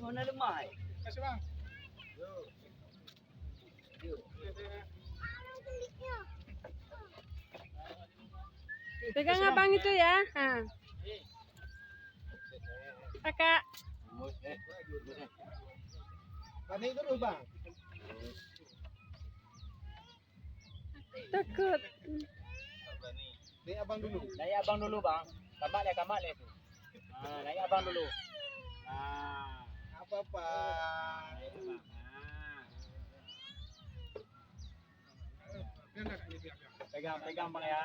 mana lemah. Kasih bang. Pegang abang itu ya. Nah. Kakak. Panik dulu bang. Takut. Naik abang dulu. Naik abang dulu bang. Kamak le tu. Nah, naik abang dulu. Nah, Apa-apa. Pegang bang ya.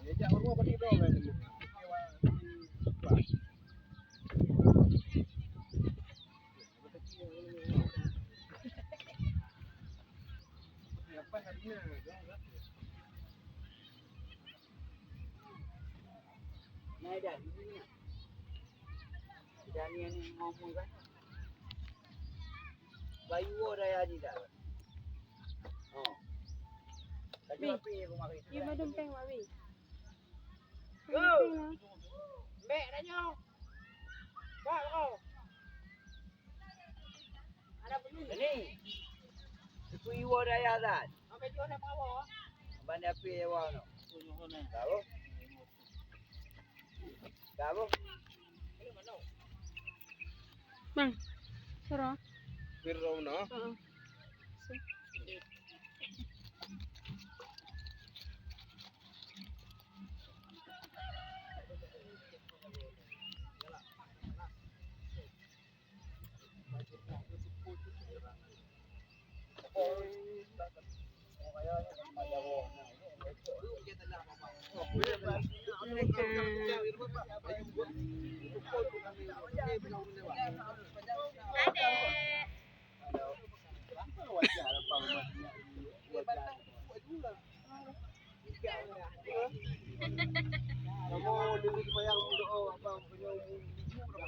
Ajak orang pergi dong kan dulu. Apa harinya? Naik dah. Dan yang ngomong kan. Bayu dah ya dah. Oh. Lagi Bi. api rumah kita. Iya dompeng Wawi. Go. Mek dah nyok. Kau kau. Ada beli. Ini. Itu iwo dah ya dah. Apa jual nak bawa? Bandar api iwo no. Tahu? Tahu? Bang. Suruh. Birro no. Heeh. Ada.